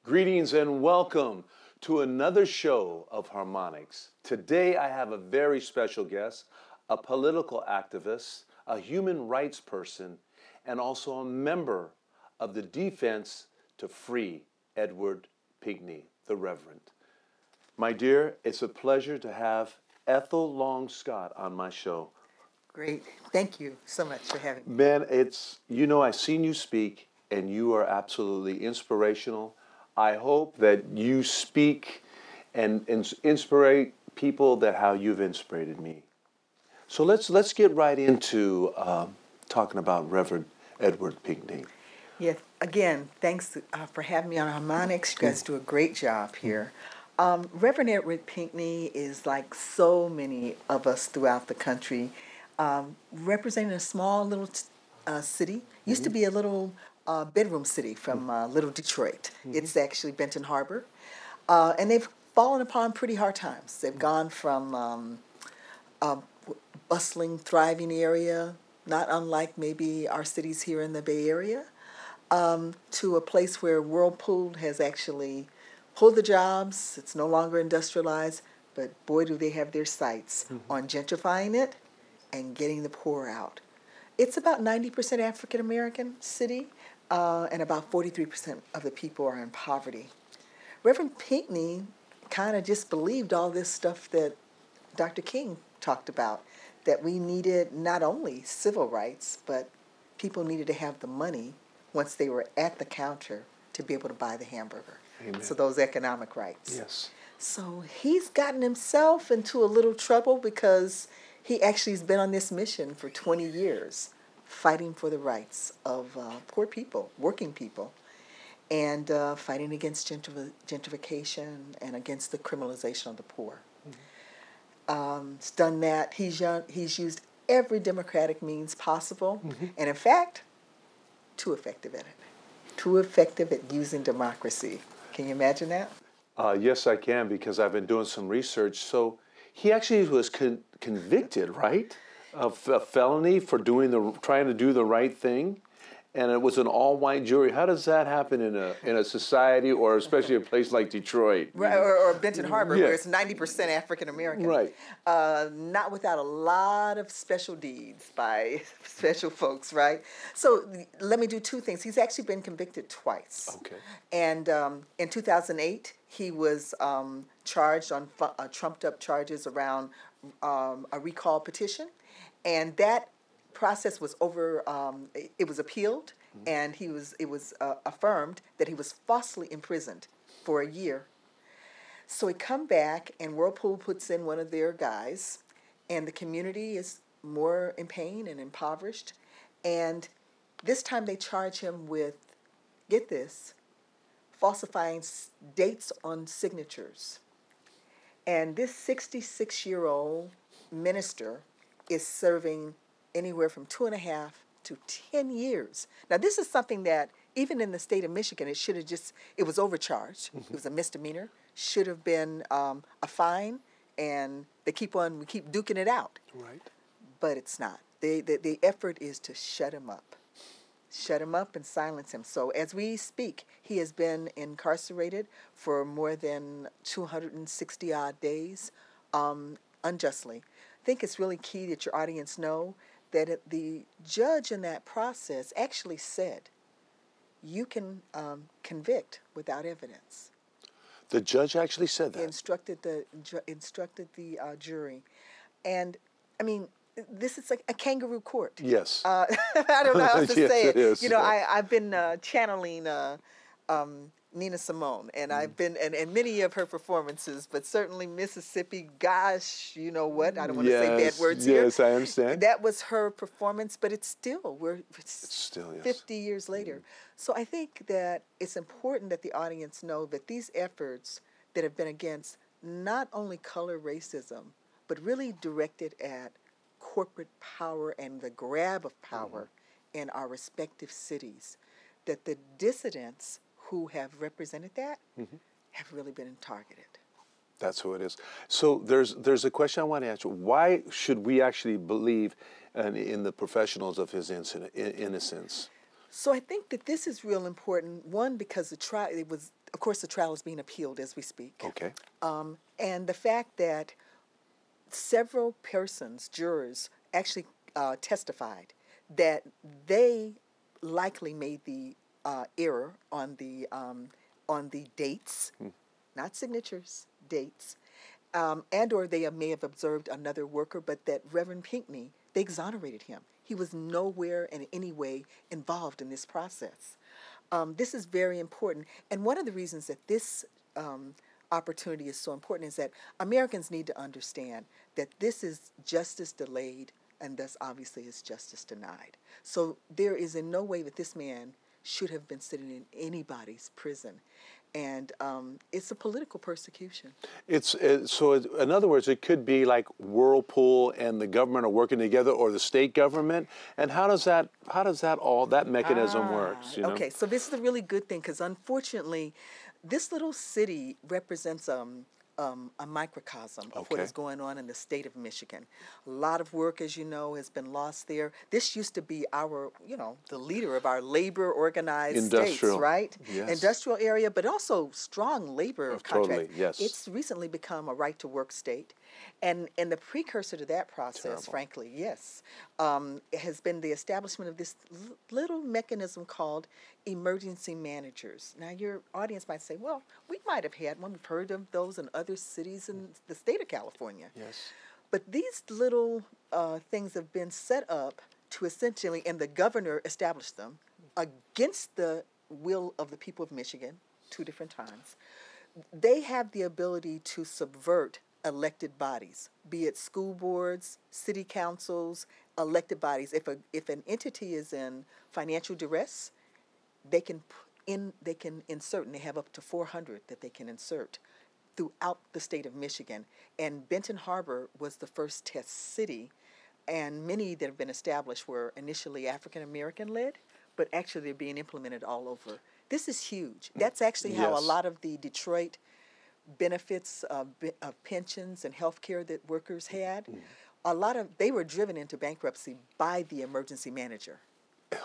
Greetings and welcome to another show of Harmonics. Today I have a very special guest, a political activist, a human rights person, and also a member of the Defense to Free Edward Pinkey, the Reverend. My dear, it's a pleasure to have Ethel Long Scott on my show. Great. Thank you so much for having me. Man, I've seen you speak and you are absolutely inspirational. I hope that you speak and inspire people that how you've inspired me. So let's get right into talking about Reverend Edward Pinkey. Yeah, again, thanks for having me on Harmonics. You guys do a great job here. Reverend Edward Pinkey is like so many of us throughout the country, representing a small little city. Used to be a little bedroom city from little Detroit. It's actually Benton Harbor. And they've fallen upon pretty hard times. They've gone from a bustling, thriving area, not unlike maybe our cities here in the Bay Area, to a place where Whirlpool has actually pulled the jobs. It's no longer industrialized, but boy, do they have their sights on gentrifying it and getting the poor out. It's about 90% African American city, and about 43% of the people are in poverty. Reverend Pinkey kind of just believed all this stuff that Dr. King talked about, that we needed not only civil rights, but people needed to have the money once they were at the counter to be able to buy the hamburger. Amen. So those economic rights. Yes. So he's gotten himself into a little trouble because he actually has been on this mission for 20 years, fighting for the rights of poor people, working people, and fighting against gentrification and against the criminalization of the poor. He's done that. He's used every democratic means possible, and in fact, too effective at it. Too effective at using democracy. Can you imagine that? Yes, I can, because I've been doing some research. So he actually was convicted, right, of a felony for trying to do the right thing, and it was an all-white jury. How does that happen in a society, or especially a place like Detroit? Right, or Benton Harbor, Yeah. where it's 90% African American. Right. Not without a lot of special deeds by special folks, right? So let me do two things. He's actually been convicted twice. Okay. And in 2008, he was charged on trumped-up charges around a recall petition, and that process was it was appealed, and it was affirmed that he was falsely imprisoned for a year. So he come back, and Whirlpool puts in one of their guys, and the community is more in pain and impoverished, and this time they charge him with, get this, falsifying dates on signatures. And this 66-year-old minister is serving anywhere from 2.5 to 10 years. Now, this is something that, even in the state of Michigan, it was overcharged. It was a misdemeanor. Should have been a fine, and we keep duking it out. Right. But it's not. The effort is to shut him up. Shut him up and silence him. So as we speak, he has been incarcerated for more than 260-odd days, unjustly. I think it's really key that your audience know that the judge in that process actually said, you can convict without evidence. The judge actually said that? He instructed the jury. And, I mean, this is like a kangaroo court. Yes. I don't know how else to Yes, say it it. is. You know, I've been channeling Nina Simone, and I've been and many of her performances, but certainly Mississippi. Gosh, you know what? I don't want to say bad words here. Yes, I understand. That was her performance, but it's still It's still, yes. 50 years later. So I think that it's important that the audience know that these efforts that have been against not only color racism, but really directed at corporate power and the grab of power in our respective cities, that the dissidents who have represented that have really been targeted. That's who it is. So there's a question I want to ask you. Why should we actually believe in the professionals of his innocence? So I think that this is real important. One, because the trial, it was of course, the trial is being appealed as we speak. Okay. And the fact that several persons, jurors, actually testified that they likely made the error on the dates, not signatures, dates, and or they may have observed another worker, but that Reverend Pinkney, they exonerated him. He was nowhere in any way involved in this process. This is very important, and one of the reasons that this opportunity is so important is that Americans need to understand that this is justice delayed, and thus obviously is justice denied. So there is in no way that this man should have been sitting in anybody's prison. And it's a political persecution. In other words, it could be like Whirlpool and the government are working together, or the state government. And how does that mechanism works? You know? Okay, so this is a really good thing, because unfortunately, this little city represents a microcosm of what is going on in the state of Michigan. A lot of work, as you know, has been lost there. This used to be our, the leader of our labor organized states, right? Yes. Industrial area, but also strong labor contracts. Totally, yes. It's recently become a right to work state. And the precursor to that process, frankly, yes, has been the establishment of this little mechanism called emergency managers. Now, your audience might say, well, we might have had one. We've heard of those in other cities in the state of California. Yes. But these little things have been set up to essentially, and the governor established them, against the will of the people of Michigan 2 different times. They have the ability to subvert elected bodies, be it school boards, city councils, elected bodies. If an entity is in financial duress, they can insert, and they have up to 400 that they can insert throughout the state of Michigan. And Benton Harbor was the first test city, and many that have been established were initially African American led, but actually they're being implemented all over. This is huge. That's actually how a lot of the Detroit benefits of pensions and health care that workers had, they were driven into bankruptcy by the emergency manager.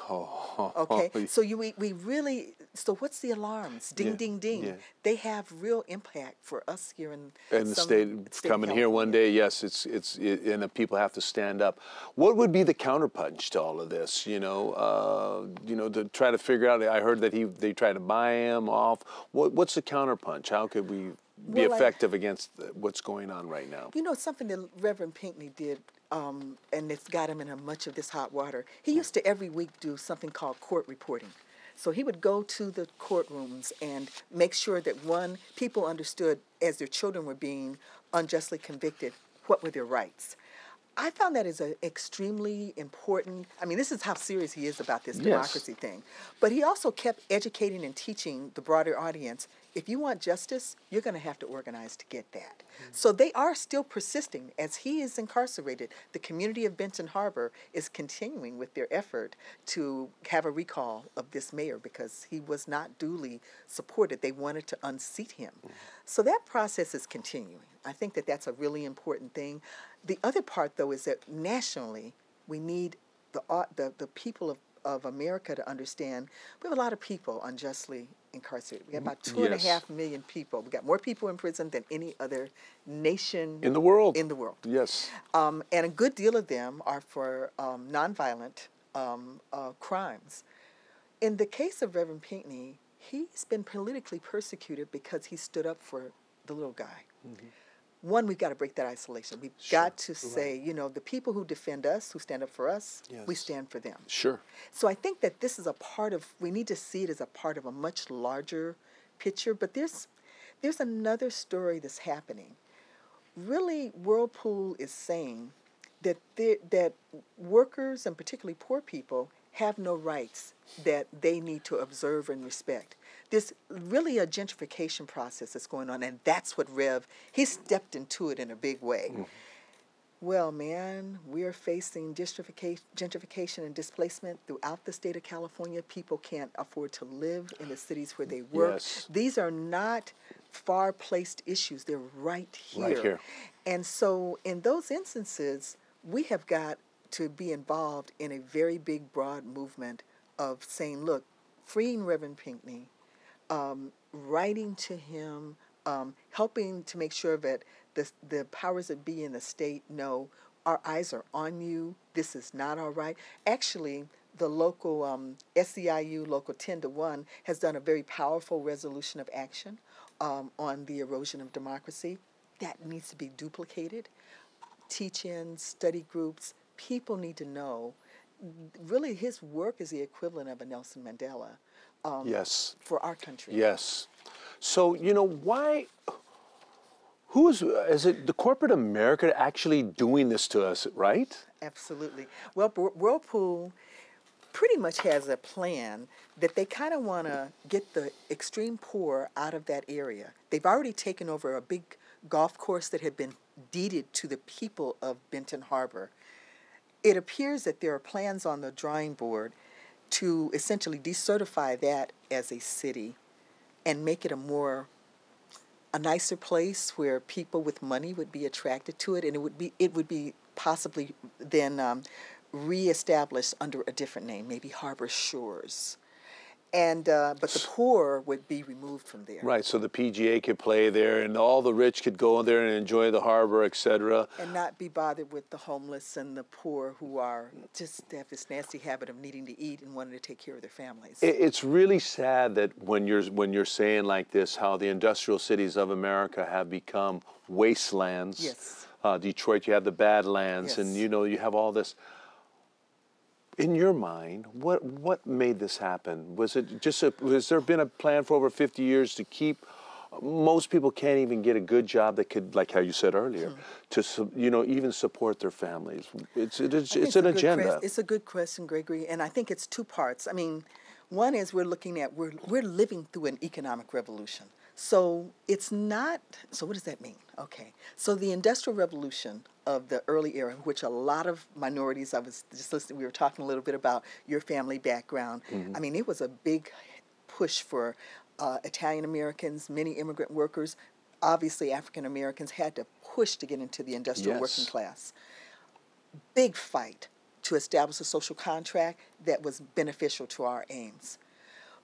Okay, so we really, so what's the alarms? Ding, ding, ding. Yeah. They have real impact for us here in the state coming here one day. Yes, and the people have to stand up. What would be the counterpunch to all of this? To try to figure out. I heard that they tried to buy him off. What's the counterpunch? How could we be effective against what's going on right now? Something that Reverend Pinkney did, and it's got him in much of this hot water. He used to every week do something called court reporting. So he would go to the courtrooms and make sure that, people understood as their children were being unjustly convicted, what were their rights. I found that is an extremely important, this is how serious he is about this democracy thing. But he also kept educating and teaching the broader audience, if you want justice, you're going to have to organize to get that. So they are still persisting. As he is incarcerated, the community of Benton Harbor is continuing with their effort to have a recall of this mayor because he was not duly supported. They wanted to unseat him. So that process is continuing. I think that that's a really important thing. The other part, though, is that nationally, we need the people of America to understand we have a lot of people unjustly incarcerated. We have about 2.5 million people. We got more people in prison than any other nation in the world. Yes. And a good deal of them are for nonviolent crimes. In the case of Reverend Pinkney, he's been politically persecuted because he stood up for the little guy. One, we've got to break that isolation. We've got to say, the people who defend us, who stand up for us, we stand for them. Sure. So I think that this is we need to see it as a part of a much larger picture. But there's another story that's happening. Really, Whirlpool is saying that that workers, and particularly poor people, have no rights that they need to observe and respect. There's really a gentrification process that's going on, and that's what he stepped into it in a big way. Well, man, we're facing gentrification and displacement throughout the state of California. People can't afford to live in the cities where they work. Yes. These are not far-placed issues. They're right here. Right here. And so in those instances, we have got to be involved in a very big, broad movement of saying, look, freeing Reverend Pinkney, writing to him, helping to make sure that the powers that be in the state know our eyes are on you. This is not all right. Actually, the local SEIU, local 10-1, has done a very powerful resolution of action on the erosion of democracy. That needs to be duplicated. Teach-ins, study groups, people need to know. Really, his work is the equivalent of a Nelson Mandela Yes. for our country. Yes. So, why, is it the corporate America actually doing this to us, right? Absolutely. Well, Whirlpool pretty much has a plan that they kind of want to get the extreme poor out of that area. They've already taken over a big golf course that had been deeded to the people of Benton Harbor. It appears that there are plans on the drawing board to essentially decertify that as a city and make it a nicer place where people with money would be attracted to it, and it would be possibly then reestablished under a different name, maybe Harbor Shores. And but the poor would be removed from there. Right, so the PGA could play there, and all the rich could go there and enjoy the harbor, etc. And not be bothered with the homeless and the poor who are just have this nasty habit of needing to eat and wanting to take care of their families. It's really sad that when you're saying like this, how the industrial cities of America have become wastelands. Yes. Detroit, you have the Badlands, Yes. and you have all this. In your mind, what made this happen? Was it just has there been a plan for over 50 years to keep? Most people can't even get a good job that could, like how you said earlier, to even support their families. It's an agenda. It's a good question, Gregory, and I think it's two parts. I mean, one is we're living through an economic revolution. So it's not. So what does that mean? Okay. So the Industrial Revolution of the early era, in which a lot of minorities, I was just listening, we were talking a little bit about your family background. Mm-hmm. I mean, it was a big push for Italian Americans, many immigrant workers. Obviously, African Americans had to push to get into the industrial working class. Big fight to establish a social contract that was beneficial to our aims.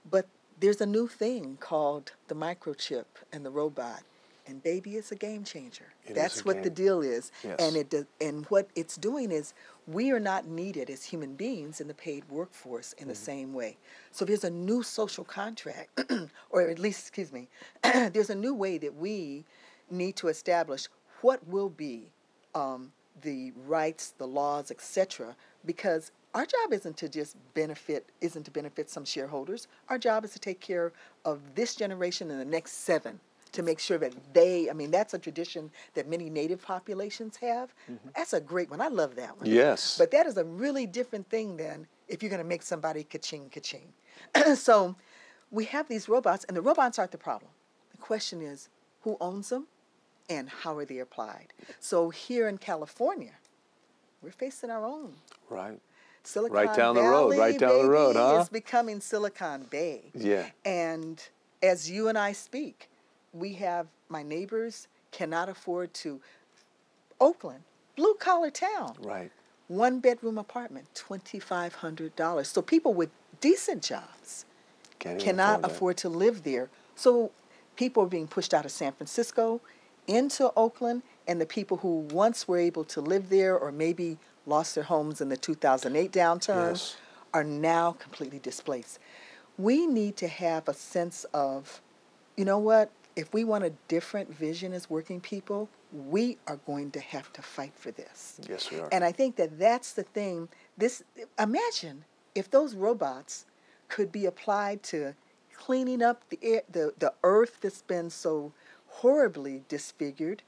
But there's a new thing called the microchip and the robot. And baby, it's a game changer. That's what the deal is. Yes. And what it's doing is we are not needed as human beings in the paid workforce in the same way. So there's a new social contract, or at least, there's a new way that we need to establish what will be the rights, the laws, etc. Because our job isn't to benefit some shareholders. Our job is to take care of this generation and the next 7. To make sure that that's a tradition that many native populations have. Mm-hmm. That's a great one. I love that one. Yes. But that is a really different thing than if you're going to make somebody ka-ching, ka-ching. So we have these robots, and the robots aren't the problem. The question is, who owns them and how are they applied? So here in California, we're facing our own. Right. Silicon right down Valley, the road, right down the road, huh? It's becoming Silicon Bay. Yeah. And as you and I speak, my neighbors cannot afford to, Oakland, blue-collar town. Right. 1-bedroom apartment, $2,500. So people with decent jobs cannot afford to live there. So people are being pushed out of San Francisco into Oakland, and the people who once were able to live there or maybe lost their homes in the 2008 downturn are now completely displaced. We need to have a sense of, you know what? If we want a different vision as working people, we are going to have to fight for this. Yes, we are. And I think that that's the thing. Imagine if those robots could be applied to cleaning up the earth that's been so horribly disfigured,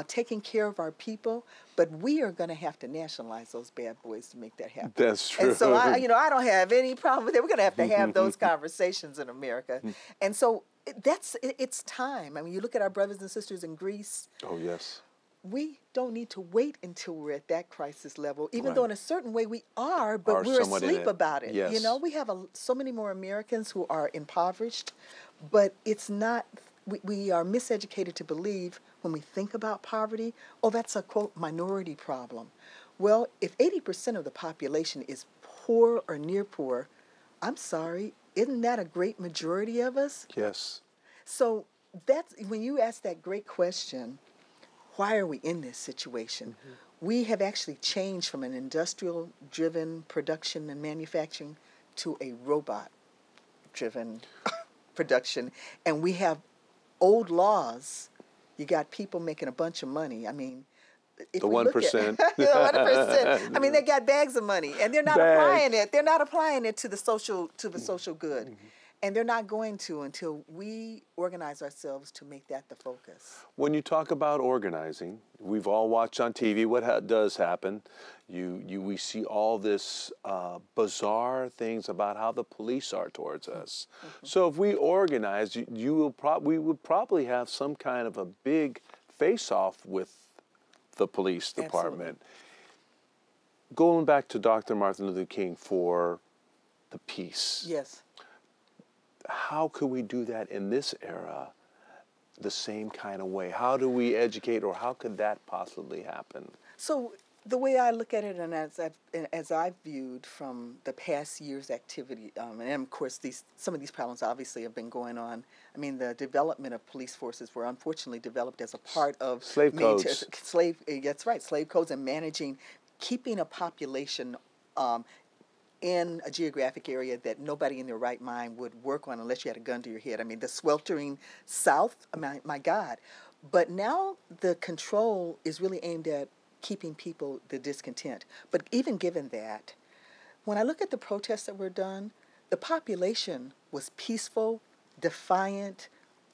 taking care of our people, but we are going to have to nationalize those bad boys to make that happen. That's true. And so I don't have any problem with it. We're going to have those conversations in America. And so it's time. I mean, you look at our brothers and sisters in Greece. Oh, yes. We don't need to wait until we're at that crisis level, even though in a certain way we are, but we're asleep about it. Yes. We have so many more Americans who are impoverished, but it's not, we are miseducated to believe when we think about poverty, that's a, quote, minority problem. Well, if 80% of the population is poor or near poor, I'm sorry, isn't that a great majority of us? Yes. So that's when you ask that great question, why are we in this situation? We have actually changed from an industrial-driven production and manufacturing to a robot-driven production. And we have old laws. You got people making a bunch of money. I mean, if The we look 1%. at the 1%, I mean, they got bags of money, and they're not applying it. They're not applying it to the social good, and they're not going to until we organize ourselves to make that the focus. When you talk about organizing, we've all watched on TV what does happen. We see all this bizarre things about how the police are towards us. So if we organize, we would probably have some kind of a big face-off with the police department. Absolutely. Going back to Dr. Martin Luther King for the peace. Yes. How could we do that in this era the same kind of way? How do we educate, or how could that possibly happen? So the way I look at it, and as I've viewed from the past year's activity, and of course some of these problems obviously have been going on. I mean, the development of police forces were unfortunately developed as a part of slave codes. That's right, slave codes, and keeping a population in a geographic area that nobody in their right mind would work on unless you had a gun to your head. I mean, the sweltering South, my God. But now the control is really aimed at keeping people the discontent. But even given that, when I look at the protests that were done, the population was peaceful, defiant,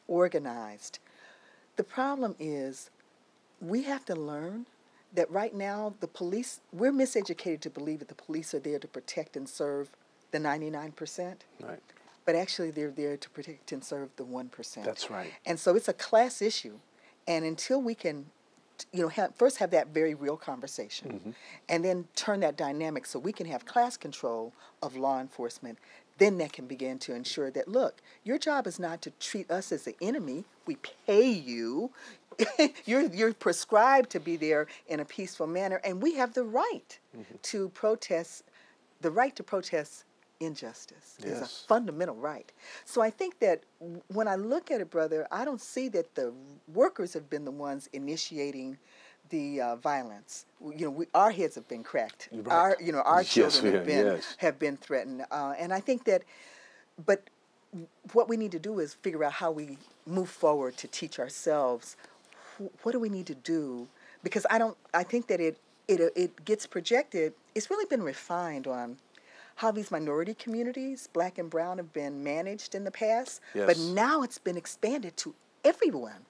organized. The problem is we have to learn that right now the police, we're miseducated to believe that the police are there to protect and serve the 99%. Right. But actually they're there to protect and serve the 1%. That's right. And so it's a class issue. And until we can first have that very real conversation, and then turn that dynamic so we can have class control of law enforcement, then that can begin to ensure that, look, your job is not to treat us as the enemy. We pay you. You're prescribed to be there in a peaceful manner, and we have the right to protest. The right to protest injustice is a fundamental right. So I think that when I look at it, brother, I don't see that the workers have been the ones initiating the violence. Our heads have been cracked. Right. Our children have been threatened, and I think that. But what we need to do is figure out how we move forward to teach ourselves. What do we need to do? Because I think that it gets projected. It's really been refined on how these minority communities, black and brown, have been managed in the past. Yes. But now it's been expanded to everyone.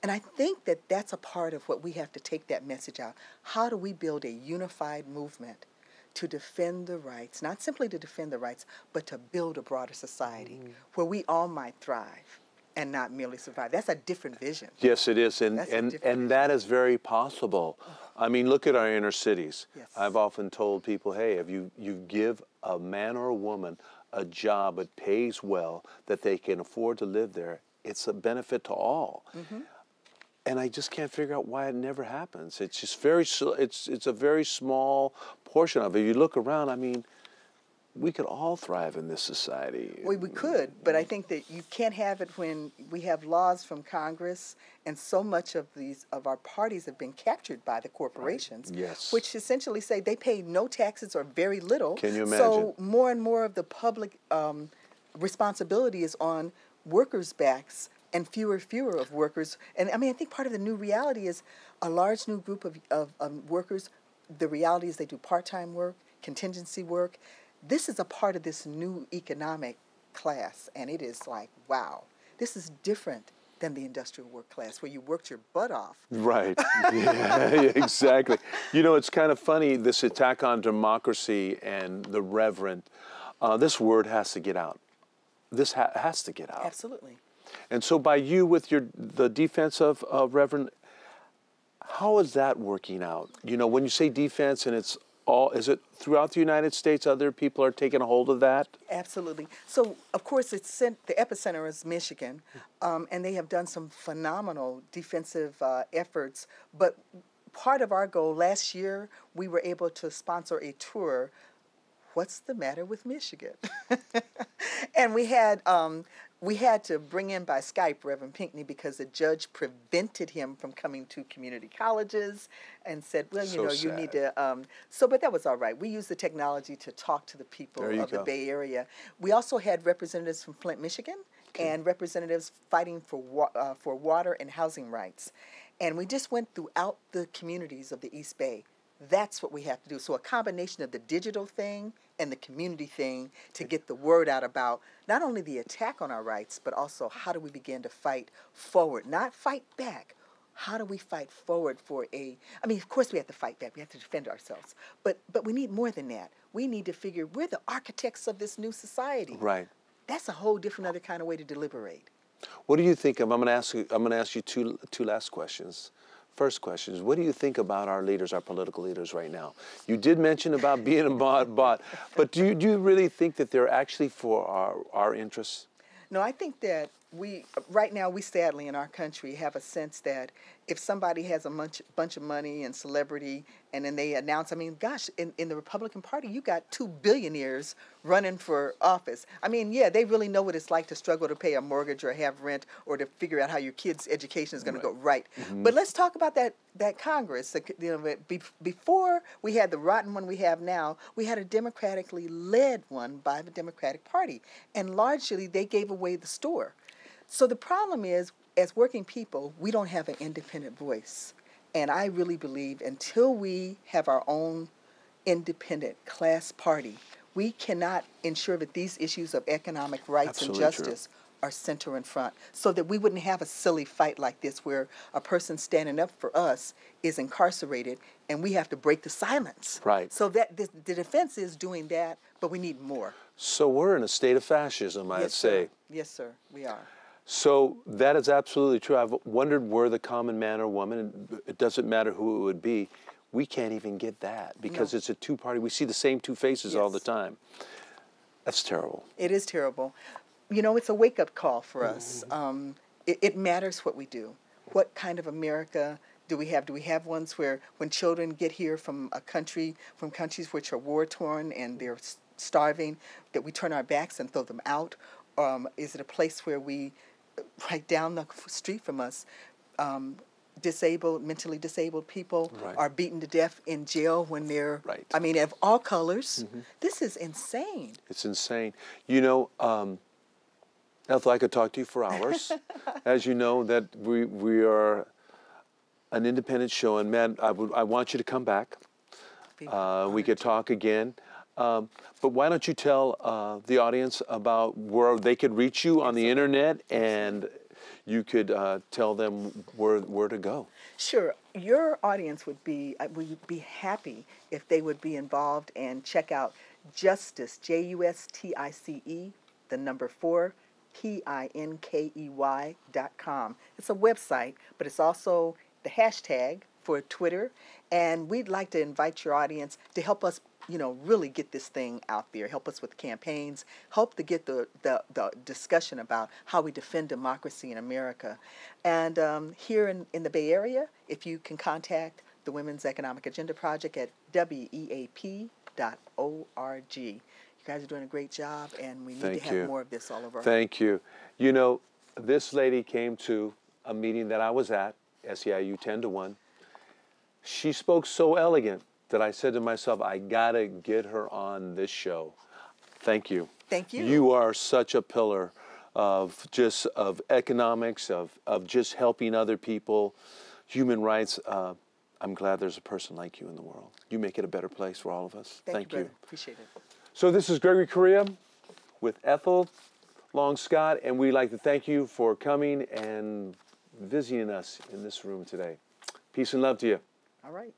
And I think that that's a part of what we have to take that message out. How do we build a unified movement to defend the rights, not simply to defend the rights, but to build a broader society where we all might thrive and not merely survive? That's a different vision. Yes, it is, and that is very possible. I mean, look at our inner cities. Yes. I've often told people, hey, if you give a man or a woman a job that pays well, that they can afford to live there, it's a benefit to all. And I just can't figure out why it never happens. It's just it's a very small portion of it. If you look around, I mean, we could all thrive in this society. Well, we could, but I think that you can't have it when we have laws from Congress, and so much of our parties have been captured by the corporations, which essentially say they pay no taxes or very little. Can you imagine? So more and more of the public responsibility is on workers' backs, and fewer of workers. And I mean, I think part of the new reality is a large new group of workers. The reality is they do part-time work, contingency work. This is a part of this new economic class, and it is like, wow, this is different than the industrial work class where you worked your butt off. Right. Yeah, exactly. It's kind of funny, this attack on democracy and the reverend. This word has to get out. This has to get out. Absolutely. And so by you with the defense of Reverend, how is that working out? When you say defense and is it throughout the United States, other people are taking a hold of that? Absolutely. So, of course, the epicenter is Michigan, and they have done some phenomenal defensive efforts. But part of our goal last year, we were able to sponsor a tour. What's the matter with Michigan? And we had to bring in by Skype Reverend Pinkey because the judge prevented him from coming to community colleges and said, well, you So know, you need sad. to, but that was all right. We used the technology to talk to the people There you of the go. Bay Area. We also had representatives from Flint, Michigan, Okay. and representatives fighting for water and housing rights. And we just went throughout the communities of the East Bay. That's what we have to do. So a combination of the digital thing and the community thing to get the word out about not only the attack on our rights, but also how do we begin to fight forward, not fight back. How do we fight forward for of course we have to fight back. We have to defend ourselves. But we need more than that. We need to figure we're the architects of this new society. Right. That's a whole different other kind of way to deliberate. What do you think of? I'm going to ask you two last questions. First question is, what do you think about our leaders, our political leaders right now? You did mention about being a bot, but do you really think that they're actually for our interests? No, I think that right now, we sadly in our country have a sense that if somebody has a bunch of money and celebrity, and then they announce, gosh, in the Republican Party, you got 2 billionaires running for office. Yeah, they really know what it's like to struggle to pay a mortgage or have rent or to figure out how your kid's education is going to go right. Mm-hmm. But let's talk about that Congress. Before we had the rotten one we have now, we had a democratically led one by the Democratic Party, and largely they gave away the store. So the problem is, as working people, we don't have an independent voice. And I really believe until we have our own independent class party, we cannot ensure that these issues of economic rights Absolutely and justice are center in front, so that we wouldn't have a silly fight like this where a person standing up for us is incarcerated and we have to break the silence. Right. So that the defense is doing that, but we need more. So we're in a state of fascism, I'd say. Sir. Yes, sir, we are. So that is absolutely true. I've wondered where the common man or woman, it doesn't matter who it would be, we can't even get that because it's a two-party. We see the same two faces all the time. That's terrible. It is terrible. It's a wake-up call for us. It matters what we do. What kind of America do we have? Do we have ones where when children get here from countries which are war-torn and they're starving, that we turn our backs and throw them out? Is it a place where we, right down the street from us, mentally disabled people are beaten to death in jail when they're, of all colors. Mm-hmm. This is insane. It's insane. Ethel, I could talk to you for hours. As you know, that we are an independent show, and man, I want you to come back. We could talk again. But why don't you tell the audience about where they could reach you on the internet, and you could tell them where to go. Sure. Your audience would be happy if they would be involved and check out Justice, JUSTICE, the number 4, PINKEY.com. It's a website, but it's also the hashtag for Twitter, and we'd like to invite your audience to help us really get this thing out there, help us with campaigns, help to get the discussion about how we defend democracy in America. And here in the Bay Area, if you can contact the Women's Economic Agenda Project at weap.org. You guys are doing a great job, and we need to have more of this all over. Thank you. This lady came to a meeting that I was at, SEIU 10-1. She spoke so elegant that I said to myself, I gotta get her on this show. Thank you. Thank you. You are such a pillar of economics, of just helping other people, human rights. I'm glad there's a person like you in the world. You make it a better place for all of us. Thank you. Appreciate it. So this is Gregory Correa with Ethel Long Scott, and we'd like to thank you for coming and visiting us in this room today. Peace and love to you. All right.